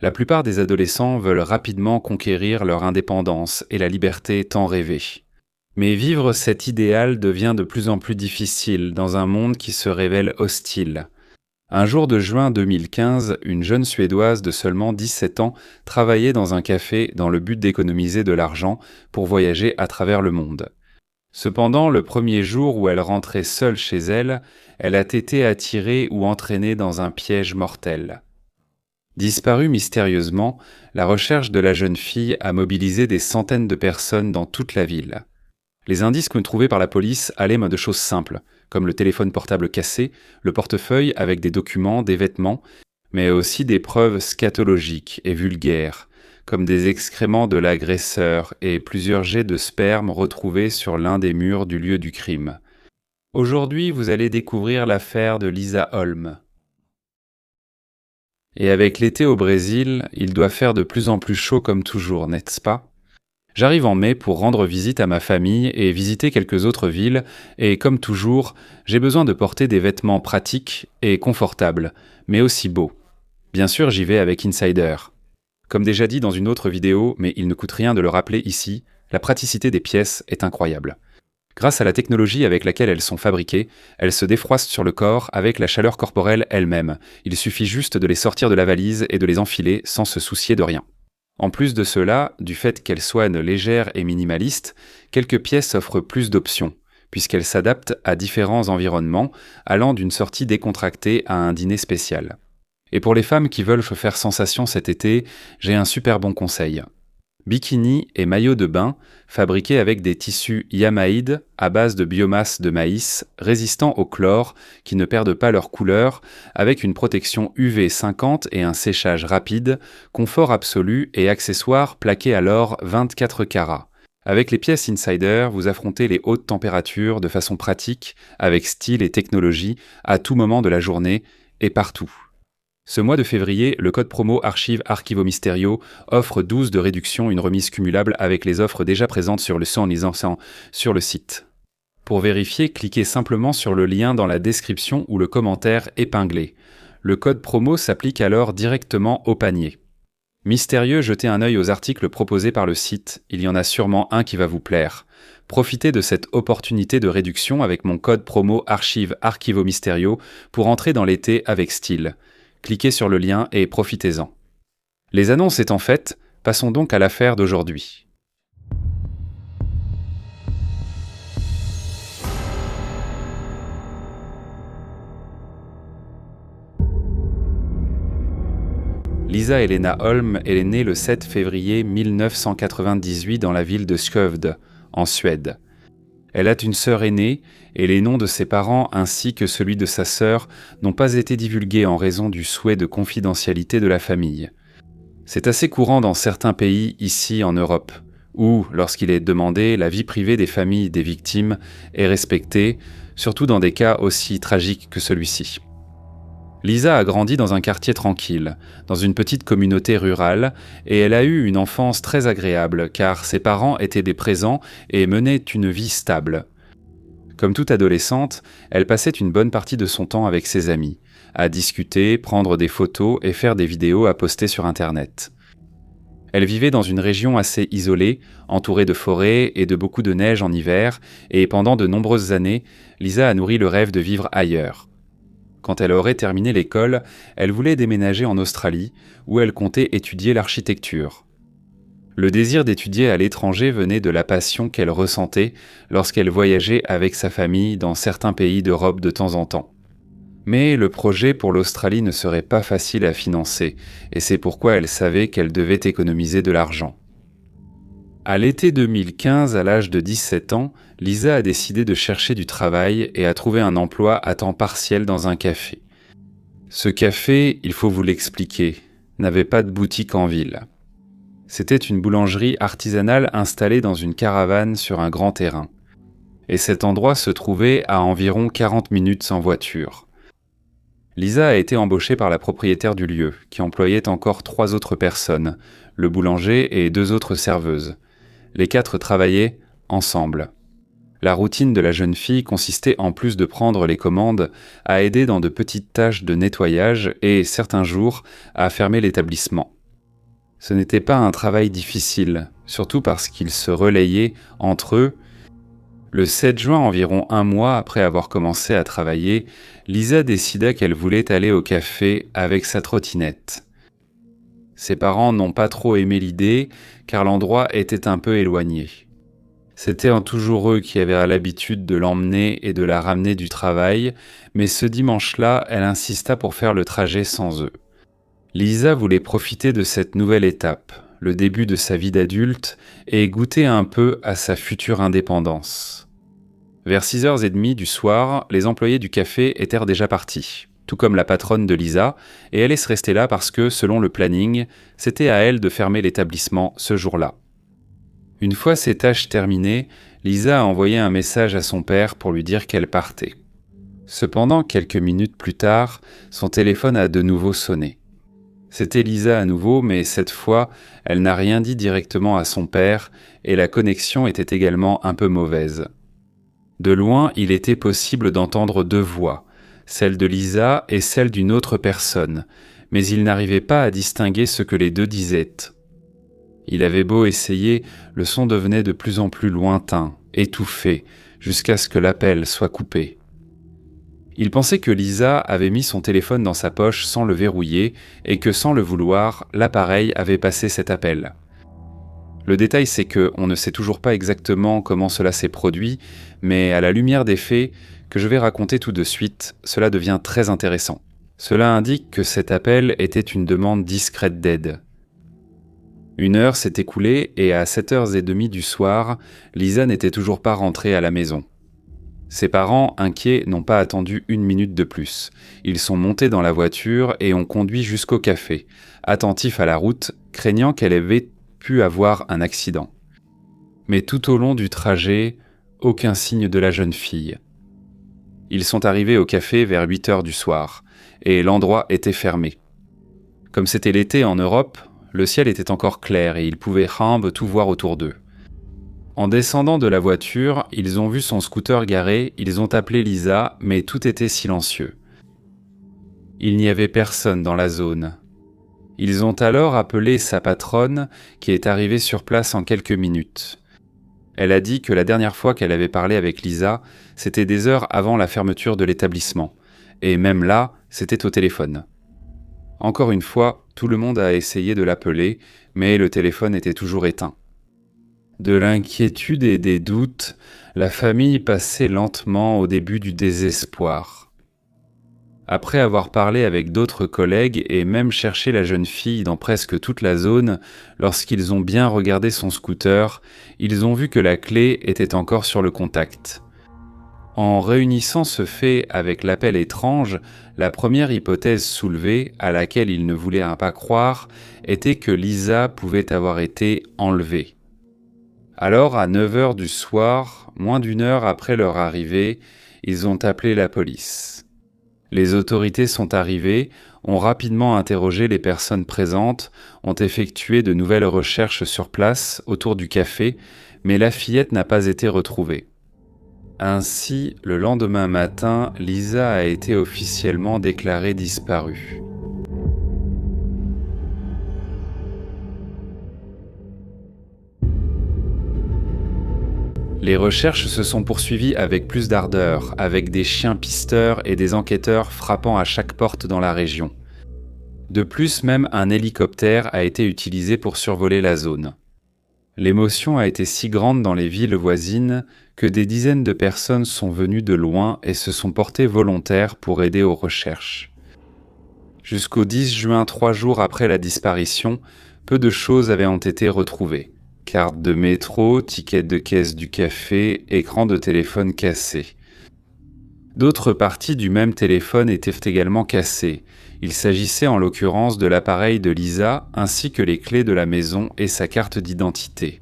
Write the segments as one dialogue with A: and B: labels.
A: La plupart des adolescents veulent rapidement conquérir leur indépendance et la liberté tant rêvée. Mais vivre cet idéal devient de plus en plus difficile dans un monde qui se révèle hostile. Un jour de juin 2015, une jeune Suédoise de seulement 17 ans travaillait dans un café dans le but d'économiser de l'argent pour voyager à travers le monde. Cependant, le premier jour où elle rentrait seule chez elle, elle a été attirée ou entraînée dans un piège mortel. Disparue mystérieusement, la recherche de la jeune fille a mobilisé des centaines de personnes dans toute la ville. Les indices trouvés par la police allaient de choses simples, comme le téléphone portable cassé, le portefeuille avec des documents, des vêtements, mais aussi des preuves scatologiques et vulgaires, comme des excréments de l'agresseur et plusieurs jets de sperme retrouvés sur l'un des murs du lieu du crime. Aujourd'hui, vous allez découvrir l'affaire de Lisa Holm. Et avec l'été au Brésil, il doit faire de plus en plus chaud comme toujours, n'est-ce pas ? J'arrive en mai pour rendre visite à ma famille et visiter quelques autres villes, et comme toujours, j'ai besoin de porter des vêtements pratiques et confortables, mais aussi beaux. Bien sûr, j'y vais avec Insider. Comme déjà dit dans une autre vidéo, mais il ne coûte rien de le rappeler ici, la praticité des pièces est incroyable. Grâce à la technologie avec laquelle elles sont fabriquées, elles se défroissent sur le corps avec la chaleur corporelle elle-même. Il suffit juste de les sortir de la valise et de les enfiler sans se soucier de rien. En plus de cela, du fait qu'elles soient légères et minimalistes, quelques pièces offrent plus d'options, puisqu'elles s'adaptent à différents environnements, allant d'une sortie décontractée à un dîner spécial. Et pour les femmes qui veulent se faire sensation cet été, j'ai un super bon conseil. Bikini et maillots de bain fabriqués avec des tissus Yamaïd à base de biomasse de maïs résistants au chlore qui ne perdent pas leur couleur avec une protection UV 50 et un séchage rapide, confort absolu et accessoires plaqués à l'or 24 carats. Avec les pièces Insider, vous affrontez les hautes températures de façon pratique, avec style et technologie, à tout moment de la journée et partout. Ce mois de février, le code promo Archive Archivo Mysterio offre 12 de réduction, une remise cumulable avec les offres déjà présentes sur le sur le site. Pour vérifier, cliquez simplement sur le lien dans la description ou le commentaire épinglé. Le code promo s'applique alors directement au panier. Mystérieux, jetez un œil aux articles proposés par le site, il y en a sûrement un qui va vous plaire. Profitez de cette opportunité de réduction avec mon code promo Archive Archivo Mysterio pour entrer dans l'été avec style. Cliquez sur le lien et profitez-en. Les annonces étant faites, passons donc à l'affaire d'aujourd'hui. Lisa Helena Holm est née le 7 février 1998 dans la ville de Skövde, en Suède. Elle a une sœur aînée et les noms de ses parents ainsi que celui de sa sœur n'ont pas été divulgués en raison du souhait de confidentialité de la famille. C'est assez courant dans certains pays ici en Europe, où, lorsqu'il est demandé, la vie privée des familles des victimes est respectée, surtout dans des cas aussi tragiques que celui-ci. Lisa a grandi dans un quartier tranquille, dans une petite communauté rurale, et elle a eu une enfance très agréable car ses parents étaient des présents et menaient une vie stable. Comme toute adolescente, elle passait une bonne partie de son temps avec ses amis, à discuter, prendre des photos et faire des vidéos à poster sur Internet. Elle vivait dans une région assez isolée, entourée de forêts et de beaucoup de neige en hiver, et pendant de nombreuses années, Lisa a nourri le rêve de vivre ailleurs. Quand elle aurait terminé l'école, elle voulait déménager en Australie, où elle comptait étudier l'architecture. Le désir d'étudier à l'étranger venait de la passion qu'elle ressentait lorsqu'elle voyageait avec sa famille dans certains pays d'Europe de temps en temps. Mais le projet pour l'Australie ne serait pas facile à financer, et c'est pourquoi elle savait qu'elle devait économiser de l'argent. À l'été 2015, à l'âge de 17 ans, Lisa a décidé de chercher du travail et a trouvé un emploi à temps partiel dans un café. Ce café, il faut vous l'expliquer, n'avait pas de boutique en ville. C'était une boulangerie artisanale installée dans une caravane sur un grand terrain. Et cet endroit se trouvait à environ 40 minutes en voiture. Lisa a été embauchée par la propriétaire du lieu, qui employait encore 3 autres personnes, le boulanger et 2 autres serveuses. Les 4 travaillaient ensemble. La routine de la jeune fille consistait, en plus de prendre les commandes, à aider dans de petites tâches de nettoyage et, certains jours, à fermer l'établissement. Ce n'était pas un travail difficile, surtout parce qu'ils se relayaient entre eux. Le 7 juin, environ un mois après avoir commencé à travailler, Lisa décida qu'elle voulait aller au café avec sa trottinette. Ses parents n'ont pas trop aimé l'idée, car l'endroit était un peu éloigné. C'était toujours eux qui avaient l'habitude de l'emmener et de la ramener du travail, mais ce dimanche-là, elle insista pour faire le trajet sans eux. Lisa voulait profiter de cette nouvelle étape, le début de sa vie d'adulte, et goûter un peu à sa future indépendance. Vers 6h30 du soir, les employés du café étaient déjà partis, tout comme la patronne de Lisa, et elle est restée là parce que, selon le planning, c'était à elle de fermer l'établissement ce jour-là. Une fois ses tâches terminées, Lisa a envoyé un message à son père pour lui dire qu'elle partait. Cependant, quelques minutes plus tard, son téléphone a de nouveau sonné. C'était Lisa à nouveau, mais cette fois, elle n'a rien dit directement à son père et la connexion était également un peu mauvaise. De loin, il était possible d'entendre deux voix, celle de Lisa et celle d'une autre personne, mais il n'arrivait pas à distinguer ce que les deux disaient. Il avait beau essayer, le son devenait de plus en plus lointain, étouffé, jusqu'à ce que l'appel soit coupé. Il pensait que Lisa avait mis son téléphone dans sa poche sans le verrouiller et que sans le vouloir, l'appareil avait passé cet appel. Le détail, c'est qu'on ne sait toujours pas exactement comment cela s'est produit, mais à la lumière des faits que je vais raconter tout de suite, cela devient très intéressant. Cela indique que cet appel était une demande discrète d'aide. 1 heure s'est écoulée et à 7h30 du soir, Lisa n'était toujours pas rentrée à la maison. Ses parents, inquiets, n'ont pas attendu 1 minute de plus. Ils sont montés dans la voiture et ont conduit jusqu'au café, attentifs à la route, craignant qu'elle avait pu avoir un accident. Mais tout au long du trajet, aucun signe de la jeune fille. Ils sont arrivés au café vers 8h du soir, et l'endroit était fermé. Comme c'était l'été en Europe, le ciel était encore clair et ils pouvaient tout voir autour d'eux. En descendant de la voiture, ils ont vu son scooter garé, ils ont appelé Lisa, mais tout était silencieux. Il n'y avait personne dans la zone. Ils ont alors appelé sa patronne, qui est arrivée sur place en quelques minutes. Elle a dit que la dernière fois qu'elle avait parlé avec Lisa, c'était des heures avant la fermeture de l'établissement, et même là, c'était au téléphone. Encore une fois, tout le monde a essayé de l'appeler, mais le téléphone était toujours éteint. De l'inquiétude et des doutes, la famille passait lentement au début du désespoir. Après avoir parlé avec d'autres collègues et même cherché la jeune fille dans presque toute la zone, lorsqu'ils ont bien regardé son scooter, ils ont vu que la clé était encore sur le contact. En réunissant ce fait avec l'appel étrange, la première hypothèse soulevée, à laquelle ils ne voulaient pas croire, était que Lisa pouvait avoir été enlevée. Alors, à 9h du soir, moins d'1 heure après leur arrivée, ils ont appelé la police. Les autorités sont arrivées, ont rapidement interrogé les personnes présentes, ont effectué de nouvelles recherches sur place, autour du café, mais la fillette n'a pas été retrouvée. Ainsi, le lendemain matin, Lisa a été officiellement déclarée disparue. Les recherches se sont poursuivies avec plus d'ardeur, avec des chiens pisteurs et des enquêteurs frappant à chaque porte dans la région. De plus, même un hélicoptère a été utilisé pour survoler la zone. L'émotion a été si grande dans les villes voisines que des dizaines de personnes sont venues de loin et se sont portées volontaires pour aider aux recherches. Jusqu'au 10 juin, 3 jours après la disparition, peu de choses avaient été retrouvées. Carte de métro, ticket de caisse du café, écran de téléphone cassé. D'autres parties du même téléphone étaient également cassées. Il s'agissait en l'occurrence de l'appareil de Lisa ainsi que les clés de la maison et sa carte d'identité.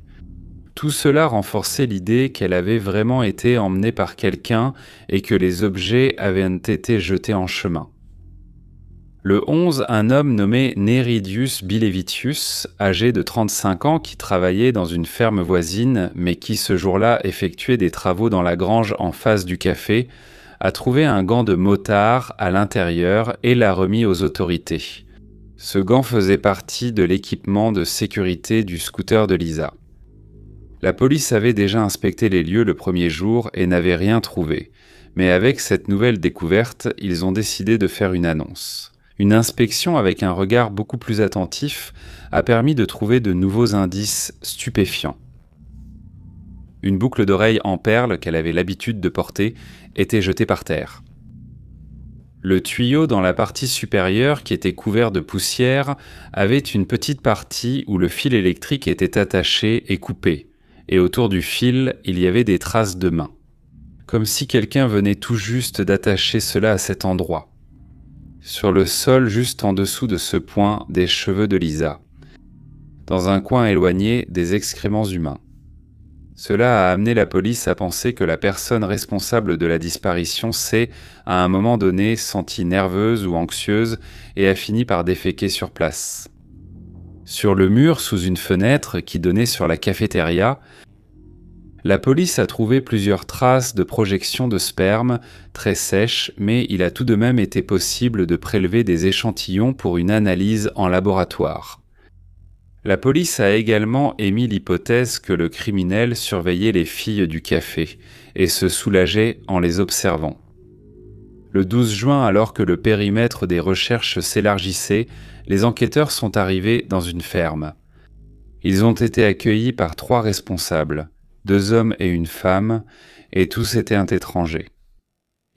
A: Tout cela renforçait l'idée qu'elle avait vraiment été emmenée par quelqu'un et que les objets avaient été jetés en chemin. Le 11, un homme nommé Neridius Bilevicius, âgé de 35 ans, qui travaillait dans une ferme voisine, mais qui ce jour-là effectuait des travaux dans la grange en face du café, a trouvé un gant de motard à l'intérieur et l'a remis aux autorités. Ce gant faisait partie de l'équipement de sécurité du scooter de Lisa. La police avait déjà inspecté les lieux le premier jour et n'avait rien trouvé, mais avec cette nouvelle découverte, ils ont décidé de faire une annonce. Une inspection avec un regard beaucoup plus attentif a permis de trouver de nouveaux indices stupéfiants. Une boucle d'oreille en perles qu'elle avait l'habitude de porter était jetée par terre. Le tuyau dans la partie supérieure, qui était couvert de poussière, avait une petite partie où le fil électrique était attaché et coupé, et autour du fil, il y avait des traces de mains. Comme si quelqu'un venait tout juste d'attacher cela à cet endroit. Sur le sol, juste en dessous de ce point, des cheveux de Lisa. Dans un coin éloigné, des excréments humains. Cela a amené la police à penser que la personne responsable de la disparition s'est, à un moment donné, sentie nerveuse ou anxieuse et a fini par déféquer sur place. Sur le mur, sous une fenêtre qui donnait sur la cafétéria, la police a trouvé plusieurs traces de projection de sperme, très sèches, mais il a tout de même été possible de prélever des échantillons pour une analyse en laboratoire. La police a également émis l'hypothèse que le criminel surveillait les filles du café et se soulageait en les observant. Le 12 juin, alors que le périmètre des recherches s'élargissait, les enquêteurs sont arrivés dans une ferme. Ils ont été accueillis par 3 responsables, 2 hommes et une femme, et tous étaient un étranger.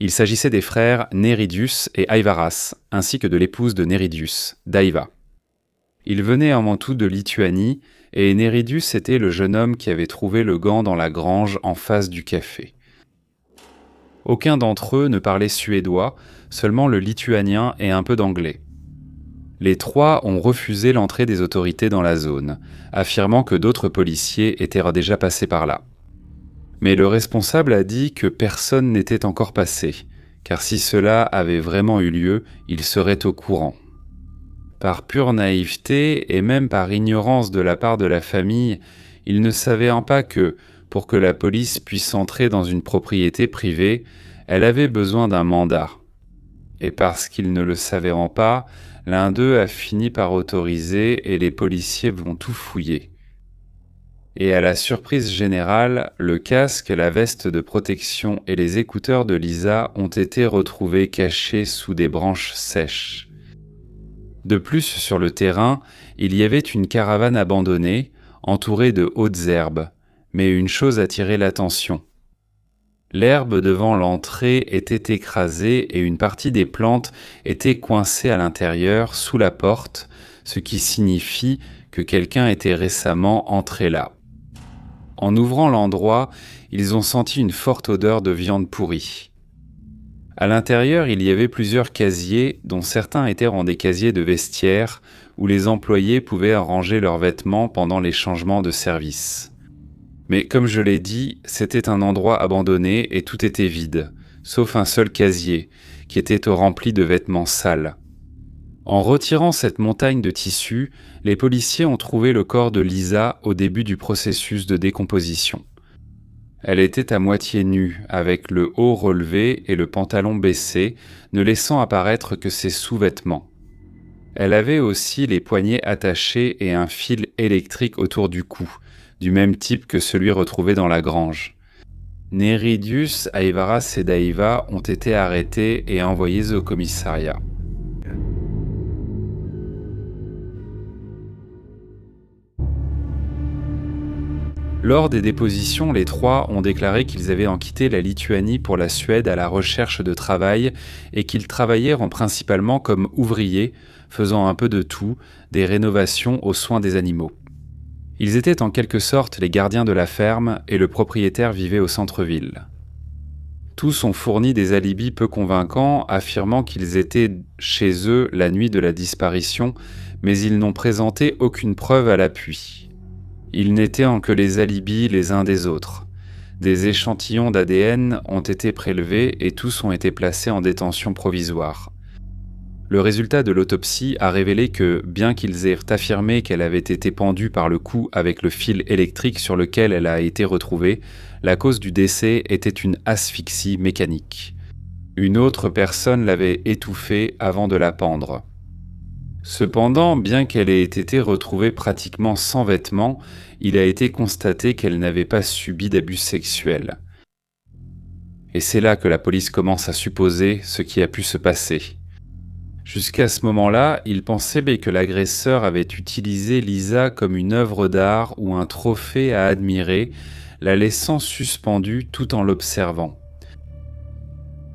A: Il s'agissait des frères Neridius et Aivaras, ainsi que de l'épouse de Neridius, Daiva. Ils venaient avant tout de Lituanie, et Neridius était le jeune homme qui avait trouvé le gant dans la grange en face du café. Aucun d'entre eux ne parlait suédois, seulement le lituanien et un peu d'anglais. Les 3 ont refusé l'entrée des autorités dans la zone, affirmant que d'autres policiers étaient déjà passés par là. Mais le responsable a dit que personne n'était encore passé, car si cela avait vraiment eu lieu, il serait au courant. Par pure naïveté et même par ignorance de la part de la famille, ils ne savaient pas que, pour que la police puisse entrer dans une propriété privée, elle avait besoin d'un mandat. Et parce qu'ils ne le savaient pas, l'un d'eux a fini par autoriser et les policiers vont tout fouiller. Et à la surprise générale, le casque, la veste de protection et les écouteurs de Lisa ont été retrouvés cachés sous des branches sèches. De plus, sur le terrain, il y avait une caravane abandonnée, entourée de hautes herbes, mais une chose attirait l'attention. L'herbe devant l'entrée était écrasée et une partie des plantes était coincée à l'intérieur, sous la porte, ce qui signifie que quelqu'un était récemment entré là. En ouvrant l'endroit, ils ont senti une forte odeur de viande pourrie. À l'intérieur, il y avait plusieurs casiers, dont certains étaient en des casiers de vestiaire, où les employés pouvaient ranger leurs vêtements pendant les changements de service. Mais comme je l'ai dit, c'était un endroit abandonné et tout était vide, sauf un seul casier, qui était rempli de vêtements sales. En retirant cette montagne de tissus, les policiers ont trouvé le corps de Lisa au début du processus de décomposition. Elle était à moitié nue, avec le haut relevé et le pantalon baissé, ne laissant apparaître que ses sous-vêtements. Elle avait aussi les poignets attachés et un fil électrique autour du cou, du même type que celui retrouvé dans la grange. Neridius, Aivaras et Daiva ont été arrêtés et envoyés au commissariat. Lors des dépositions, les 3 ont déclaré qu'ils avaient quitté la Lituanie pour la Suède à la recherche de travail et qu'ils travaillaient principalement comme ouvriers, faisant un peu de tout, des rénovations aux soins des animaux. Ils étaient en quelque sorte les gardiens de la ferme et le propriétaire vivait au centre-ville. Tous ont fourni des alibis peu convaincants, affirmant qu'ils étaient chez eux la nuit de la disparition, mais ils n'ont présenté aucune preuve à l'appui. Ils n'étaient que les alibis les uns des autres. Des échantillons d'ADN ont été prélevés et tous ont été placés en détention provisoire. Le résultat de l'autopsie a révélé que, bien qu'ils aient affirmé qu'elle avait été pendue par le cou avec le fil électrique sur lequel elle a été retrouvée, la cause du décès était une asphyxie mécanique. Une autre personne l'avait étouffée avant de la pendre. Cependant, bien qu'elle ait été retrouvée pratiquement sans vêtements, il a été constaté qu'elle n'avait pas subi d'abus sexuels. Et c'est là que la police commence à supposer ce qui a pu se passer. Jusqu'à ce moment-là, ils pensaient que l'agresseur avait utilisé Lisa comme une œuvre d'art ou un trophée à admirer, la laissant suspendue tout en l'observant.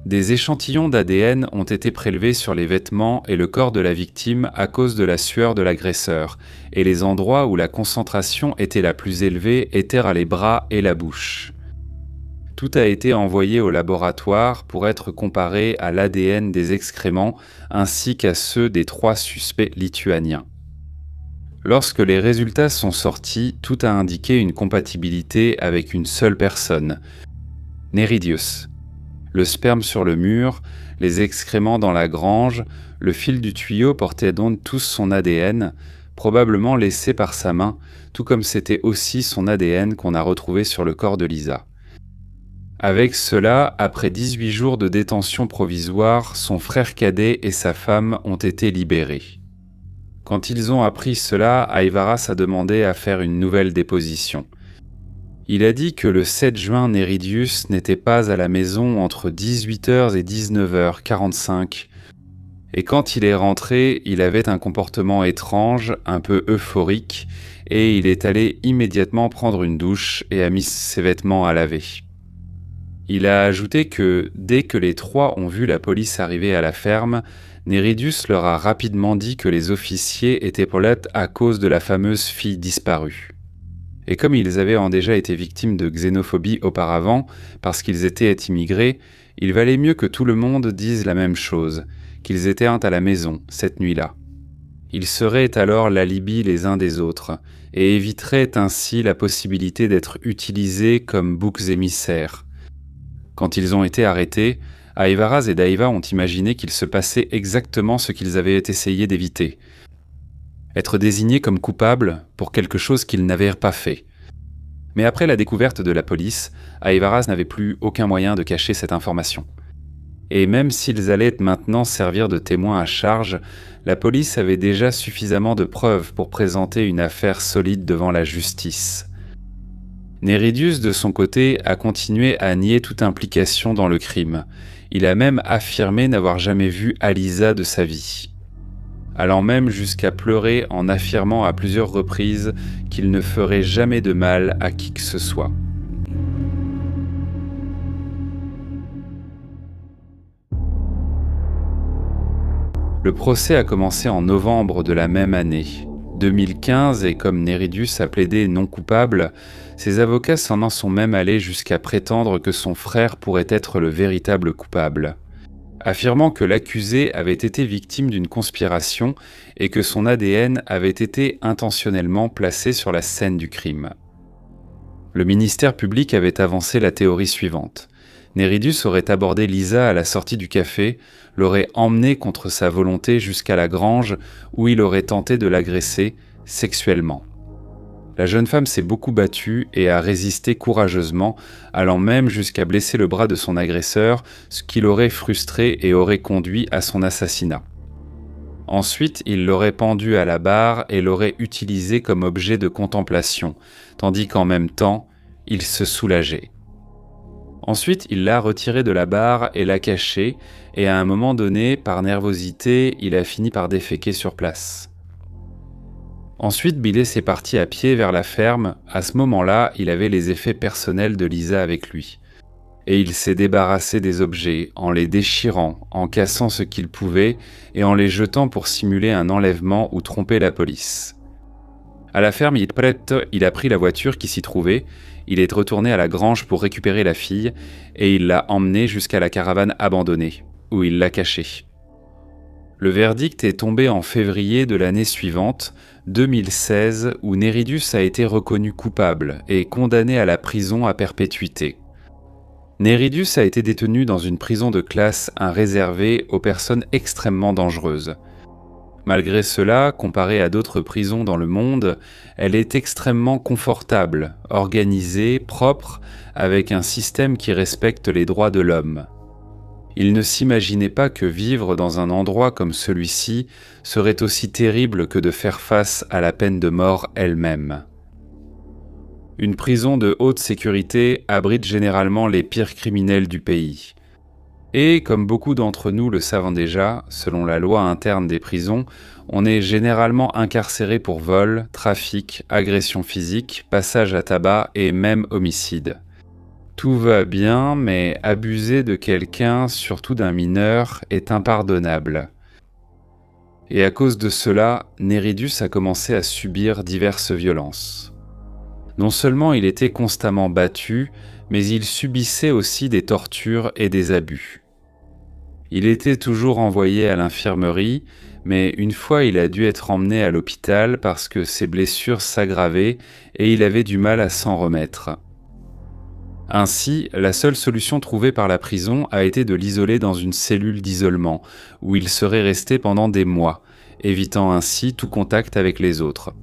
A: Des échantillons d'ADN ont été prélevés sur les vêtements et le corps de la victime à cause de la sueur de l'agresseur, et les endroits où la concentration était la plus élevée étaient à les bras et la bouche. Tout a été envoyé au laboratoire pour être comparé à l'ADN des excréments ainsi qu'à ceux des 3 suspects lituaniens. Lorsque les résultats sont sortis, tout a indiqué une compatibilité avec une seule personne, Neridius. Le sperme sur le mur, les excréments dans la grange, le fil du tuyau portaient donc tous son ADN, probablement laissé par sa main, tout comme c'était aussi son ADN qu'on a retrouvé sur le corps de Lisa. Avec cela, après 18 jours de détention provisoire, son frère cadet et sa femme ont été libérés. Quand ils ont appris cela, Aivaras a demandé à faire une nouvelle déposition. Il a dit que le 7 juin, Neridius n'était pas à la maison entre 18h et 19h45. Et quand il est rentré, il avait un comportement étrange, un peu euphorique, et il est allé immédiatement prendre une douche et a mis ses vêtements à laver. Il a ajouté que, dès que les 3 ont vu la police arriver à la ferme, Neridius leur a rapidement dit que les officiers étaient polettes à cause de la fameuse fille disparue. Et comme ils avaient déjà été victimes de xénophobie auparavant, parce qu'ils étaient immigrés, il valait mieux que tout le monde dise la même chose, qu'ils étaient à la maison, cette nuit-là. Ils seraient alors l'alibi les uns des autres, et éviteraient ainsi la possibilité d'être utilisés comme boucs émissaires. Quand ils ont été arrêtés, Aivaras et Daiva ont imaginé qu'il se passait exactement ce qu'ils avaient essayé d'éviter. Être désignés comme coupables pour quelque chose qu'ils n'avaient pas fait. Mais après la découverte de la police, Aivaras n'avait plus aucun moyen de cacher cette information. Et même s'ils allaient maintenant servir de témoins à charge, la police avait déjà suffisamment de preuves pour présenter une affaire solide devant la justice. Neridius, de son côté, a continué à nier toute implication dans le crime. Il a même affirmé n'avoir jamais vu Alisa de sa vie, allant même jusqu'à pleurer en affirmant à plusieurs reprises qu'il ne ferait jamais de mal à qui que ce soit. Le procès a commencé en novembre de la même année, 2015, et comme Neridius a plaidé non coupable, ses avocats s'en en sont même allés jusqu'à prétendre que son frère pourrait être le véritable coupable, affirmant que l'accusé avait été victime d'une conspiration et que son ADN avait été intentionnellement placé sur la scène du crime. Le ministère public avait avancé la théorie suivante. Neridius aurait abordé Lisa à la sortie du café, l'aurait emmenée contre sa volonté jusqu'à la grange où il aurait tenté de l'agresser sexuellement. La jeune femme s'est beaucoup battue et a résisté courageusement, allant même jusqu'à blesser le bras de son agresseur, ce qui l'aurait frustré et aurait conduit à son assassinat. Ensuite, il l'aurait pendue à la barre et l'aurait utilisée comme objet de contemplation, tandis qu'en même temps, il se soulageait. Ensuite, il l'a retirée de la barre et l'a cachée, et à un moment donné, par nervosité, il a fini par déféquer sur place. Ensuite, Billy s'est parti à pied vers la ferme. À ce moment-là, il avait les effets personnels de Lisa avec lui. Et il s'est débarrassé des objets, en les déchirant, en cassant ce qu'il pouvait, et en les jetant pour simuler un enlèvement ou tromper la police. À la ferme, il a pris la voiture qui s'y trouvait, il est retourné à la grange pour récupérer la fille, et il l'a emmenée jusqu'à la caravane abandonnée, où il l'a cachée. Le verdict est tombé en février de l'année suivante, 2016, où Neridius a été reconnu coupable et condamné à la prison à perpétuité. Neridius a été détenu dans une prison de classe 1 réservée aux personnes extrêmement dangereuses. Malgré cela, comparée à d'autres prisons dans le monde, elle est extrêmement confortable, organisée, propre, avec un système qui respecte les droits de l'homme. Il ne s'imaginait pas que vivre dans un endroit comme celui-ci serait aussi terrible que de faire face à la peine de mort elle-même. Une prison de haute sécurité abrite généralement les pires criminels du pays. Et, comme beaucoup d'entre nous le savent déjà, selon la loi interne des prisons, on est généralement incarcéré pour vol, trafic, agression physique, passage à tabac et même homicide. Tout va bien, mais abuser de quelqu'un, surtout d'un mineur, est impardonnable. Et à cause de cela, Néridus a commencé à subir diverses violences. Non seulement il était constamment battu, mais il subissait aussi des tortures et des abus. Il était toujours envoyé à l'infirmerie, mais une fois il a dû être emmené à l'hôpital parce que ses blessures s'aggravaient et il avait du mal à s'en remettre. Ainsi, la seule solution trouvée par la prison a été de l'isoler dans une cellule d'isolement, où il serait resté pendant des mois, évitant ainsi tout contact avec les autres.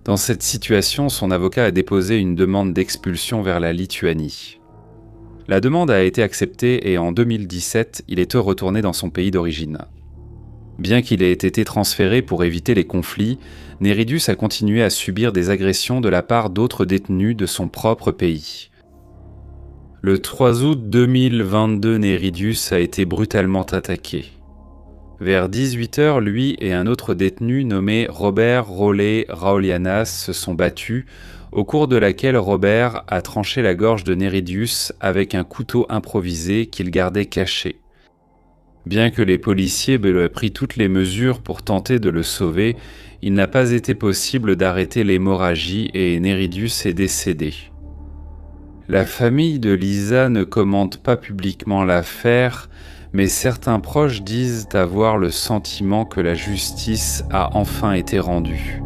A: Dans cette situation, son avocat a déposé une demande d'expulsion vers la Lituanie. La demande a été acceptée et en 2017, il est retourné dans son pays d'origine. Bien qu'il ait été transféré pour éviter les conflits, Néridus a continué à subir des agressions de la part d'autres détenus de son propre pays. Le 3 août 2022, Néridus a été brutalement attaqué. Vers 18h, lui et un autre détenu nommé Robert Rolé Raulianas se sont battus, au cours de laquelle Robert a tranché la gorge de Néridus avec un couteau improvisé qu'il gardait caché. Bien que les policiers aient pris toutes les mesures pour tenter de le sauver, il n'a pas été possible d'arrêter l'hémorragie et Néridus est décédé. La famille de Lisa ne commente pas publiquement l'affaire, mais certains proches disent avoir le sentiment que la justice a enfin été rendue.